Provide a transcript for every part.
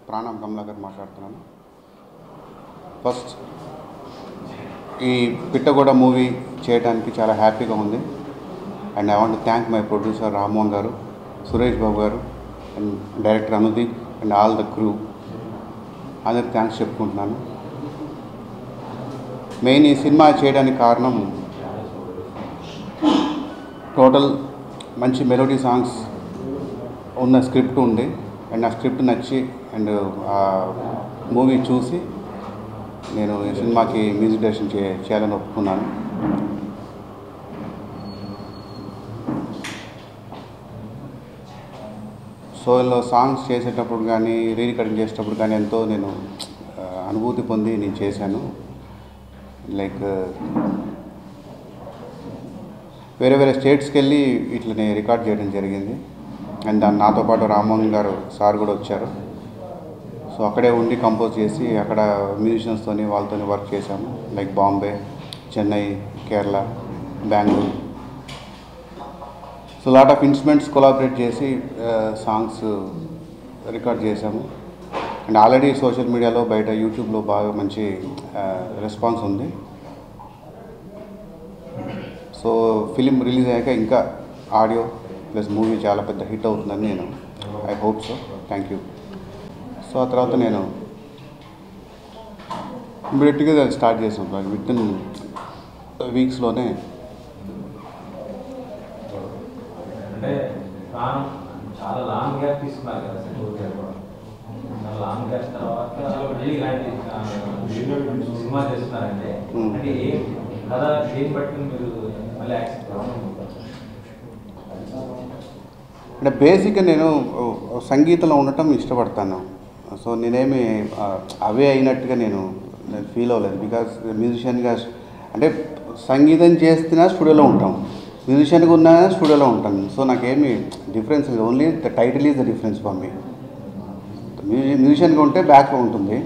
ప్రాణం కమలాకర్ మాట్లాడుతున్నాను. ఫస్ట్ ఈ పిట్టగోడ మూవీ చేయడానికి చాలా హ్యాపీగా ఉంది. And I want to thank my producer Rammohan గారు, సురేష్ బాబు గారు, and director Anudeep and all the crew అందరికి థ్యాంక్స్ చెప్పుకుంటున్నాను. మెయిన్ ఈ సినిమా చేయడానికి కారణం టోటల్ మంచి మెలోడీ సాంగ్స్ ఉన్న స్క్రిప్ట్ ఉంది. అండ్ ఆ స్క్రిప్ట్ నచ్చి అండ్ ఆ మూవీ చూసి నేను ఈ సినిమాకి మ్యూజిక్ డైరెక్షన్ చేయాలని ఒప్పుకున్నాను. సో ఇందులో సాంగ్స్ చేసేటప్పుడు కానీ రీరికార్డింగ్ చేసేటప్పుడు కానీ ఎంతో నేను అనుభూతి పొంది నేను చేశాను. లైక్ వేరే వేరే స్టేట్స్కి వెళ్ళి ఇట్లనే రికార్డ్ చేయడం జరిగింది. అండ్ దాన్ని నాతో పాటు రామ్మోహన్ గారు సార్ కూడా వచ్చారు. సో అక్కడే ఉండి కంపోజ్ చేసి అక్కడ మ్యూజిషియన్స్తోని వాళ్ళతో వర్క్ చేశాము. Like Bombay, Chennai, Kerala, Bengaluru. So lot of instruments collaborate చేసి సాంగ్స్ రికార్డ్ చేశాము. అండ్ ఆల్రెడీ సోషల్ మీడియాలో బయట యూట్యూబ్లో బాగా మంచి రెస్పాన్స్ ఉంది. సో ఫిలిం రిలీజ్ అయ్యాక ఇంకా ఆడియో ప్లస్ మూవీ చాలా పెద్ద హిట్ అవుతుందని నేను I hope so. Thank you. So ఆ తర్వాత నేను ఇమ్మీడియట్గా దాన్ని స్టార్ట్ చేసాను. విత్ ఇన్ వీక్స్లోనే. అంటే చాలా లాంగ్ గ్యాప్ తీసుకున్నారు కదా సార్. లాంగ్ గ్యాప్ తర్వాత సినిమా చేస్తున్నారంటే అంటే ఏం కదా ఏం బట్టి మీరు మళ్ళీ యాక్సెప్ట్ అంటే బేసిక్గా నేను సంగీతంలో ఉండటం ఇష్టపడతాను. సో నేనేమి అవే అయినట్టుగా నేను ఫీల్ అవ్వలేదు. బికాజ్ మ్యూజిషియన్గా అంటే సంగీతం చేస్తున్నా స్టూడియోలో ఉంటాం, మ్యూజిషియన్గా ఉన్నా స్టూడియోలో ఉంటాను. సో నాకేమి డిఫరెన్స్ లేదు. Only the title is the difference for me. మ్యూజిషియన్గా ఉంటే బ్యాక్లో ఉంటుంది,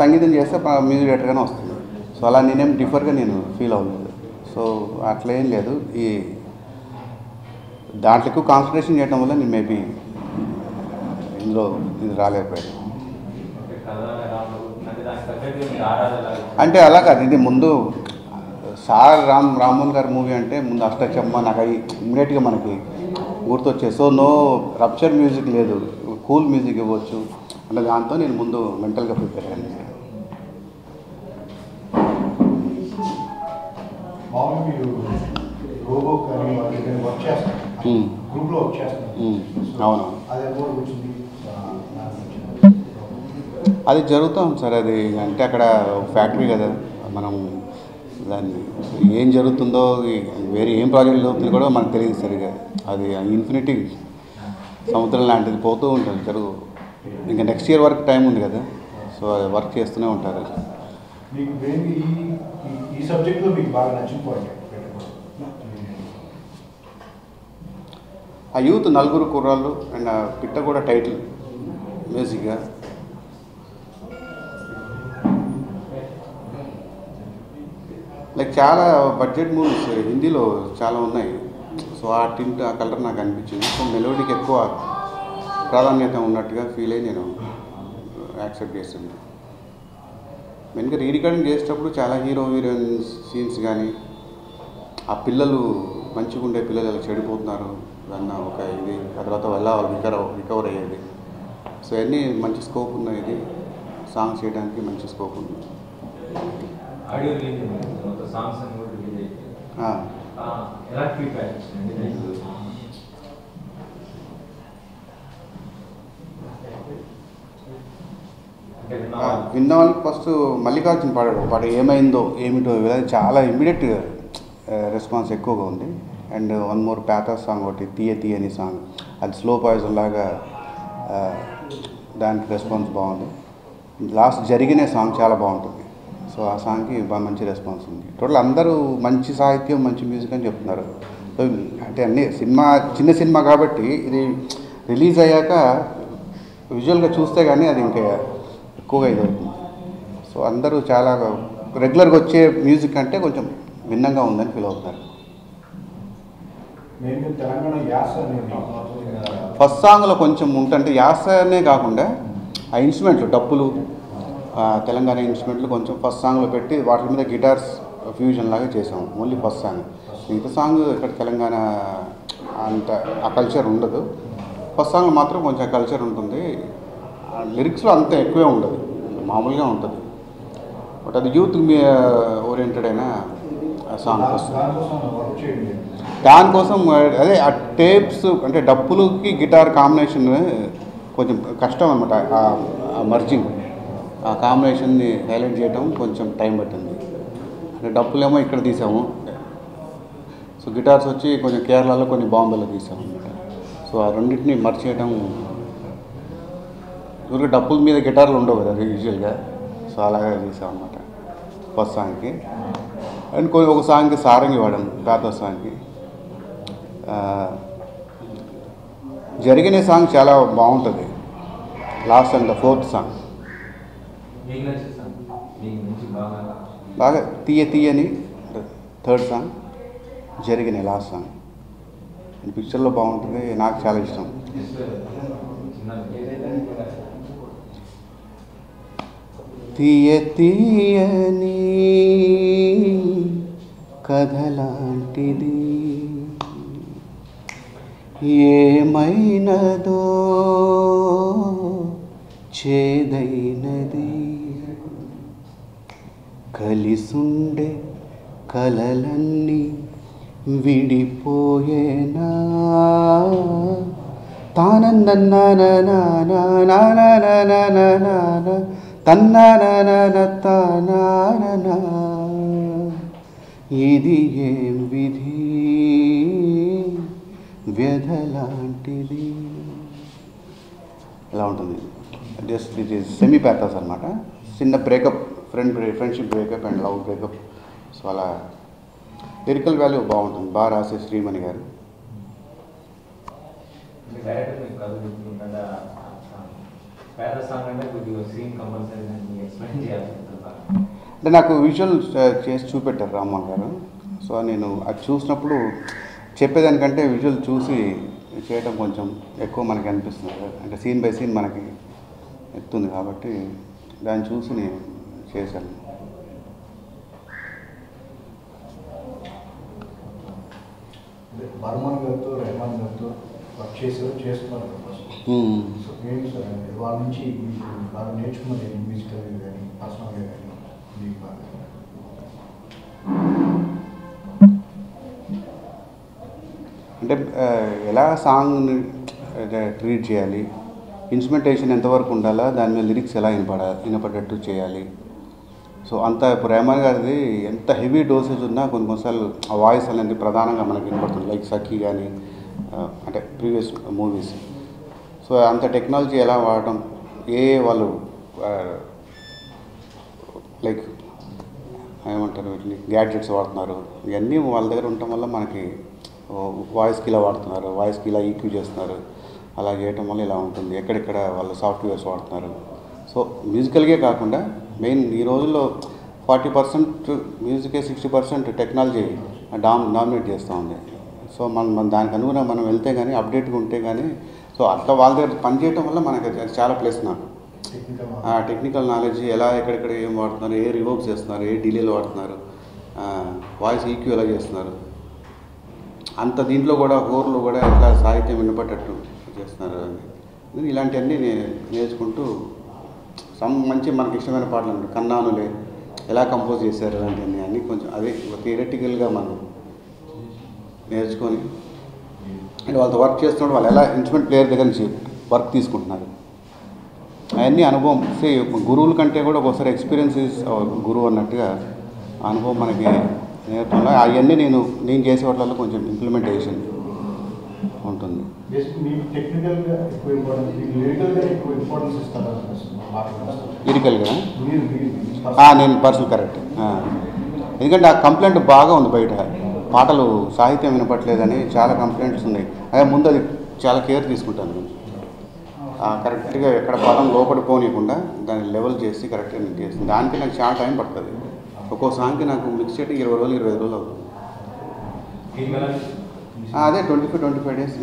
సంగీతం చేస్తే మ్యూజిక్ డైరెక్టర్గానే వస్తుంది. సో అలా నేనేం డిఫర్గా నేను ఫీల్ అవ్వలేదు. సో అట్లా ఏం లేదు. ఈ దాంట్లో ఎక్కువ కాన్సన్ట్రేషన్ చేయడం వల్ల నేను మేబీ ఇందులో ఇది రాలేకపోయాను. అంటే అలా కాదు. ఇది ముందు సార్ రామ్మోహన్ గారి మూవీ అంటే ముందు అష్టచమ్మ నాకు అవి ఇమ్మీడియట్గా మనకి గుర్తొచ్చాయి. సో నో రప్చర్ మ్యూజిక్ లేదు, కూల్ మ్యూజిక్ ఇవ్వచ్చు అంటే దాంతో నేను ముందు మెంటల్గా ప్రిపేర్ అయ్యాను. అవును, అది జరుగుతూ ఉంది సార్. అది అంటే అక్కడ ఫ్యాక్టరీ కదా, మనం దాన్ని ఏం జరుగుతుందో వేరే ఏం ప్రాజెక్ట్ జరుగుతుందో కూడా మనకు తెలియదు సరిగా. అది ఇన్ఫినిటీ సముద్రం లాంటిది పోతూ ఉంటుంది జరుగు. ఇంకా నెక్స్ట్ ఇయర్ వరకు టైం ఉంది కదా, సో అది వర్క్ చేస్తూనే ఉంటారు. ఆ యూత్ నలుగురు కుర్రాళ్ళు అండ్ ఆ పిట్ట కూడా టైటిల్ మ్యూజిక్గా. లైక్ చాలా బడ్జెట్ మూవీస్ హిందీలో చాలా ఉన్నాయి. సో ఆ టింట్ ఆ కలర్ నాకు అనిపించింది. సో మెలోడీకి ఎక్కువ ప్రాధాన్యత ఉన్నట్టుగా ఫీల్ అయ్యి నేను యాక్సెప్ట్ చేస్తున్నాను. మెయిన్గా రీరికార్డింగ్ చేసేటప్పుడు చాలా హీరోయిన్ సీన్స్ కానీ ఆ పిల్లలు మంచిగా ఉండే పిల్లలు ఎలా చెడిపోతున్నారు అన్న ఒక ఇది, ఆ తర్వాత వాళ్ళు రికవర్ అయ్యేది. సో అన్నీ మంచి స్కోప్ ఉన్నాయి. ఇది సాంగ్స్ చేయడానికి మంచి స్కోప్ ఉంది. విన్న వాళ్ళకి ఫస్ట్ మల్లికార్జున పాడాడు ఏమైందో ఏమిటో చాలా ఇమ్మీడియట్ రెస్పాన్స్ ఎక్కువగా ఉంది. And one more pathos song ఒకటి తీయ తీయని సాంగ్, అది స్లో పాయిజన్ లాగా దానికి రెస్పాన్స్ బాగుంది. లాస్ట్ జరిగిన సాంగ్ చాలా బాగుంటుంది. సో ఆ సాంగ్కి బాగా మంచి రెస్పాన్స్ ఉంది. టోటల్ అందరూ మంచి సాహిత్యం మంచి మ్యూజిక్ అని చెప్తున్నారు. సో అంటే అన్నీ చిన్న సినిమా కాబట్టి ఇది రిలీజ్ అయ్యాక విజువల్గా చూస్తే కానీ అది ఇంకా ఎక్కువగా ఇది అవుతుంది. సో అందరూ చాలా రెగ్యులర్గా వచ్చే మ్యూజిక్ అంటే కొంచెం భిన్నంగా ఉందని ఫీల్ అవుతున్నారు. ఫస్ట్ సాంగ్లో కొంచెం ఉంటుంటే యాసనే కాకుండా ఆ ఇన్స్ట్రుమెంట్లు డప్పులు తెలంగాణ ఇన్స్ట్రుమెంట్లు కొంచెం ఫస్ట్ సాంగ్లో పెట్టి వాటి మీద గిటార్స్ ఫ్యూజన్ లాగా చేసాము ఓన్లీ ఫస్ట్ సాంగ్. మిగతా సాంగ్ ఇక్కడ తెలంగాణ అంత ఆ కల్చర్ ఉండదు. ఫస్ట్ సాంగ్ మాత్రం కొంచెం కల్చర్ ఉంటుంది. లిరిక్స్లో అంత ఎక్కువే ఉండదు, మామూలుగా ఉంటుంది. బట్ అది యూత్ ఓరియంటెడ్ అయిన సాంగ్ ఫస్ట్. దానికోసం అదే ఆ టేప్స్ అంటే డప్పులకి గిటార్ కాంబినేషన్ కొంచెం కష్టం అనమాట. ఆ మర్జింగ్ ఆ కాంబినేషన్ని హైలైట్ చేయడం కొంచెం టైం పట్టింది. అంటే డప్పులేమో ఇక్కడ తీసాము, సో గిటార్స్ వచ్చి కొంచెం కేరళలో కొన్ని బాంబేలో తీసాము అనమాట. సో ఆ రెండింటిని మర్చి చేయడం, ఊరికే డప్పుల మీద గిటార్లు ఉండవు కదా యూజువల్గా, సో అలాగే చేసాం అనమాట ఫస్ట్ సాంగ్కి. అండ్ ఒక సాంగ్కి సారంగి వాడాం, పేద సాంగ్కి. జరిగిన సాంగ్ చాలా బాగుంటుంది. Last song, the fourth song బాగా తీయని థర్డ్ సాంగ్, జరిగిన లాస్ట్ సాంగ్. పిక్చర్లో బాగుంటుంది, నాకు చాలా ఇష్టం. తీయని కథలాంటిది ఏమైనదో చేదైనది, కలిసుండే కలలన్నీ విడిపోయేనా తానన్ననా తన్నానా ఇది ఏం విధి వ్యధలాంటిది. ఎలా ఉంటుంది just it is semi pathos అనమాట. చిన్న breakup, friendship breakup and love breakup. So అలా లిరికల్ వాల్యూ బాగుంటుంది. బాగా రాసే శ్రీమణి గారు. అంటే నాకు విజువల్ చేసి చూపెట్టారు రామ్మోహన్ గారు. సో నేను అది చూసినప్పుడు చెప్పేదానికంటే విజువల్ చూసి చేయడం కొంచెం ఎక్కువ మనకి అనిపిస్తుంది. అంటే సీన్ బై సీన్ మనకి ఎత్తుంది కాబట్టి దాన్ని చూసి నేను చేశాను. బర్మన్ గారితో రెహమాన్ గారితో వర్క్ చేస్తున్నారు. సో ఏంటి సార్ వాళ్ళ నుంచి మీకు బాగా నేర్చుకున్నది మ్యూజికల్ కానీ పర్సనల్గా కానీ మీకు బాగా? అంటే ఎలా సాంగ్ని ట్రీట్ చేయాలి, ఇన్స్ట్రుమెంటేషన్ ఎంతవరకు ఉండాలా, దాని మీద లిరిక్స్ ఎలా వినపడేట్టు చేయాలి. సో అంత ఇప్పుడు రెహమాన్ గారిది ఎంత హెవీ డోసేజ్ ఉన్నా కొన్నిసార్లు ఆ వాయిస్ అనేది ప్రధానంగా మనకి వినపడుతుంది. లైక్ సఖీ కానీ అంటే ప్రీవియస్ మూవీస్. సో అంత టెక్నాలజీ ఎలా వాడటం, వాళ్ళు లైక్ ఏమంటారు వీటిని గ్యాడ్జెట్స్ వాడుతున్నారు, ఇవన్నీ వాళ్ళ దగ్గర ఉండటం వల్ల మనకి వాయిస్కి ఇలా వాడుతున్నారు, వాయిస్కి ఇలా ఈక్యూ చేస్తున్నారు, అలా చేయటం వల్ల ఇలా ఉంటుంది. ఎక్కడెక్కడ వాళ్ళు సాఫ్ట్వేర్స్ వాడుతున్నారు. సో మ్యూజికల్గే కాకుండా మెయిన్ ఈ రోజుల్లో 40% మ్యూజికే 60% టెక్నాలజీ డామినేట్ చేస్తూ ఉంది. సో మన దానికి అనుగుణంగా మనం వెళ్తే కానీ అప్డేట్గా ఉంటే కానీ, సో అట్లా వాళ్ళ దగ్గర పనిచేయటం వల్ల మనకి చాలా ప్లస్. నాకు టెక్నికల్ నాలెడ్జ్ ఎలా ఎక్కడెక్కడ ఏం వాడుతున్నారు, ఏ రివర్బ్స్ చేస్తున్నారు, ఏ డిలేలు వాడుతున్నారు, వాయిస్ ఈక్యూ ఎలా చేస్తున్నారు, అంత దీంట్లో కూడా హోర్లో కూడా ఎట్లా సాహిత్యం వినపడేటట్టు చేస్తున్నారు అని ఇలాంటివన్నీ నేను నేర్చుకుంటూ మంచి మనకి ఇష్టమైన పాటలు ఉంటాయి. కన్నానులే ఎలా కంపోజ్ చేశారు అలాంటివన్నీ అన్నీ కొంచెం అదే థియరటికల్గా మనం నేర్చుకొని అండ్ వాళ్ళతో వర్క్ చేస్తున్నప్పుడు వాళ్ళు ఎలా ఇన్స్ట్రుమెంట్ ప్లేయర్ దగ్గర నుంచి వర్క్ తీసుకుంటున్నారు అవన్నీ అనుభవం. గురువుల కంటే కూడా ఒకసారి ఎక్స్పీరియన్స్ ఇస్ గురువు అన్నట్టుగా అనుభవం మనకి నేర్పడంలో అవన్నీ నేను చేసే వాటిల్లో కొంచెం ఇంప్లిమెంటేషన్ ఉంటుంది. లిరికల్గా నేను పర్సనల్ కరెక్ట్. ఎందుకంటే ఆ కంప్లైంట్ బాగా ఉంది బయట, పాటలు సాహిత్యం వినపట్లేదని చాలా కంప్లైంట్స్ ఉన్నాయి. అదే ముందు అది చాలా కేర్ తీసుకుంటాను నేను. కరెక్ట్గా ఎక్కడ పదం లోపడి పోనీయకుండా దాన్ని లెవెల్ చేసి కరెక్ట్గా నేను చేస్తాను. దానికి నాకు చాలా టైం పడుతుంది. ఒక్కో సాంగ్కి నాకు మిక్స్ చేయడం 20 రోజులు 25 రోజులు అవుతుంది. అదే 25 days.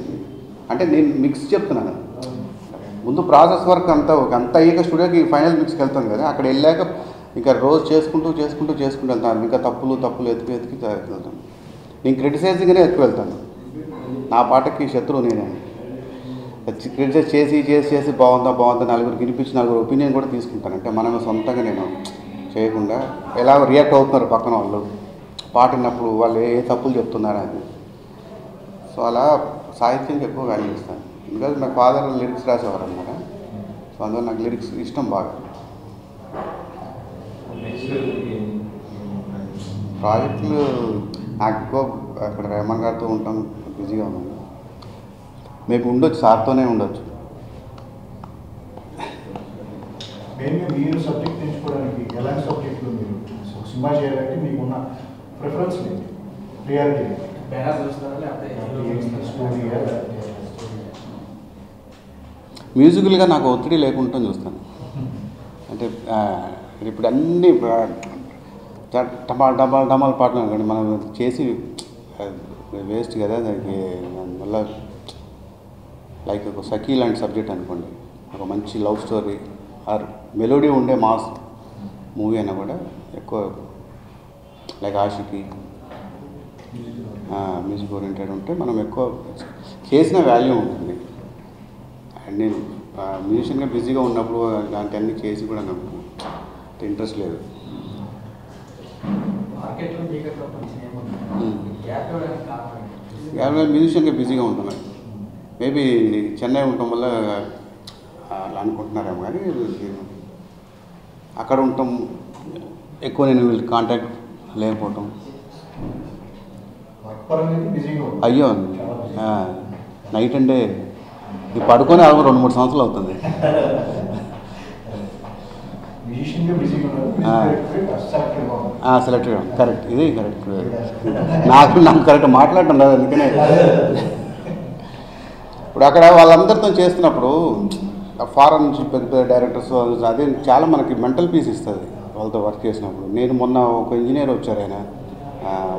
అంటే నేను మిక్స్ చెప్తున్నాను. ముందు ప్రాసెస్ వర్క్ అంత అయ్యాక స్టూడియోకి ఫైనల్ మిక్స్కి వెళ్తాను కదా, అక్కడ వెళ్ళాక ఇంకా రోజు చేసుకుంటూ వెళ్తాను. ఇంకా తప్పులు ఎతికి వెళ్తాను. నేను క్రిటిసైజింగ్గానే ఎక్కువ వెళ్తాను. నా పాటకి శత్రువు నేనే. క్రిటిసైజ్ చేసి బాగుందా నలుగురికి వినిపించి నలుగురు ఒపీనియన్ కూడా తీసుకుంటాను. అంటే మనం సొంతంగా నేను చేయకుండా ఎలా రియాక్ట్ అవుతున్నారు పక్కన వాళ్ళు పాట విన్నప్పుడు, వాళ్ళు ఏ తప్పులు చెప్తున్నారా అని. సో అలా సాహిత్యానికి ఎక్కువ వాల్యూ ఇస్తాను. బికాజ్ మా ఫాదర్ లిరిక్స్ రాసేవారు అన్నమాట. సో అందువల్ల నాకు లిరిక్స్ ఇష్టం బాగా. ప్రాజెక్టులు నాకు ఎక్కువ అక్కడ రెహమాన్ గారితో ఉంటాం, బిజీగా ఉన్నాను. మేబీ ఉండొచ్చు, సార్తోనే ఉండొచ్చు. మీరు సబ్జెక్ట్ ఎంచుకోవడానికి ఎలాంటి సబ్జెక్టులు మీరు సినిమా చేయాలంటే మీకున్న ప్రిఫరెన్స్ లేదు, ప్రియారిటీ మ్యూజికల్గా నాకు ఒత్తిడి లేకుండా చూస్తాను. అంటే ఇప్పుడు అన్నీ డమాల్ పాటలు అనుకోండి, మనం చేసి వేస్ట్ కదా. దానికి మళ్ళీ లైక్ ఒక సఖీ లాంటి సబ్జెక్ట్ అనుకోండి, ఒక మంచి లవ్ స్టోరీ ఆర్ మెలోడీ ఉండే మాస్ మూవీ అయినా కూడా ఎక్కువ లైక్ ఆషికి మ్యూజిక్ ఓరియంటెడ్ ఉంటే మనం ఎక్కువ చేసిన వాల్యూ ఉంటుంది. అండ్ నేను మ్యూజిషియన్గా బిజీగా ఉన్నప్పుడు దానికి అన్ని చేసి కూడా నాకు ఇంట్రెస్ట్ లేదు. మ్యూజిషియన్గా బిజీగా ఉంటున్నాను. మేబీ చెన్నై ఉండటం వల్ల అలా అనుకుంటున్నారేమో, కానీ అక్కడ ఉండటం ఎక్కువ నేను వీళ్ళకి కాంటాక్ట్ లేకపోవటం. అయ్యో నైట్ అంటే ఇది పడుకొని 2-3 సంవత్సరాలు అవుతుంది. సెలెక్టెడ్ కరెక్ట్, ఇది కరెక్ట్. నాకు కరెక్ట్ మాట్లాడటం లేదు, అందుకనే. ఇప్పుడు అక్కడ వాళ్ళందరితో చేస్తున్నప్పుడు ఫారెన్ నుంచి పెద్ద డైరెక్టర్స్ అదే చాలా మనకి మెంటల్ పీస్ ఇస్తుంది వాళ్ళతో వర్క్ చేసినప్పుడు. నేను మొన్న ఒక ఇంజనీర్ వచ్చారు, ఆయన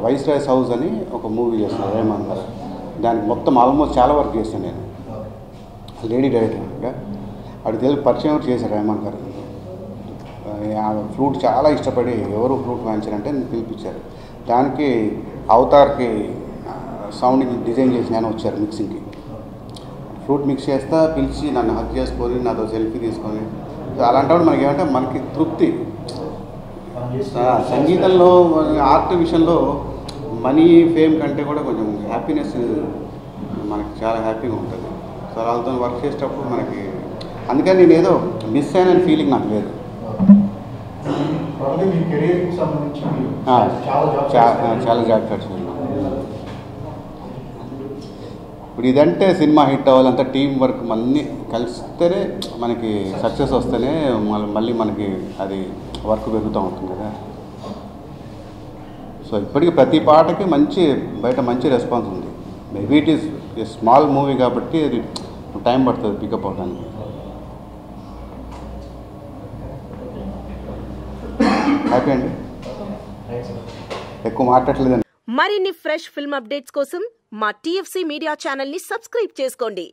వైస్రాయ్స్ హౌస్ అని ఒక మూవీ చేస్తున్నారు రెహమాన్ గారు. దానికి మొత్తం ఆల్మోస్ట్ చాలా వర్క్ చేస్తాను నేను, లేడీ డైరెక్టర్గా. అడిగి తెలిసి పరిచయం చేశారు రెహమాన్ గారు. ఫ్లూట్ చాలా ఇష్టపడి ఎవరు ఫ్లూట్ వాయించారంటే నేను పిలిపించారు. దానికి అవతార్కి సౌండ్కి డిజైన్ చేసి నేను వచ్చారు మిక్సింగ్కి. ఫ్లూట్ మిక్స్ చేస్తా పిలిచి నన్ను హక్ చేసుకొని నాతో సెల్ఫీ తీసుకొని, అలాంటప్పుడు మనకి ఏమంటే మనకి తృప్తి. సంగీతంలో ఆర్ట్ విషయంలో మనీ ఫేమ్ కంటే కూడా కొంచెం హ్యాపీనెస్ మనకి చాలా హ్యాపీగా ఉంటుంది. సో వాళ్ళతో వర్క్ చేసేటప్పుడు మనకి, అందుకని నేను ఏదో మిస్ అయిన ఫీలింగ్ నాకు లేదు. చాలా జాబ్ ఖర్చు. ఇప్పుడు ఇదంటే సినిమా హిట్ అవ్వాలంటే టీం వర్క్ అన్నీ కలిస్తేనే మనకి సక్సెస్ వస్తేనే మళ్ళీ మనకి అది వర్క్ పెరుగుతూ ఉంటుంది కదా. సో ఇప్పటికీ ప్రతి పాటకి బయట మంచి రెస్పాన్స్ ఉంది. Maybe it is small movie కాబట్టి అది టైం పడుతుంది పికప్ అవడానికి. హ్యాపీ అండి, ఎక్కువ మాట్లాడలేదండి. మరిన్ని ఫ్రెష్ ఫిల్మ్ అప్డేట్స్ కోసం మా TFC మీడియా ఛానల్ ని సబ్స్క్రైబ్ చేసుకోండి.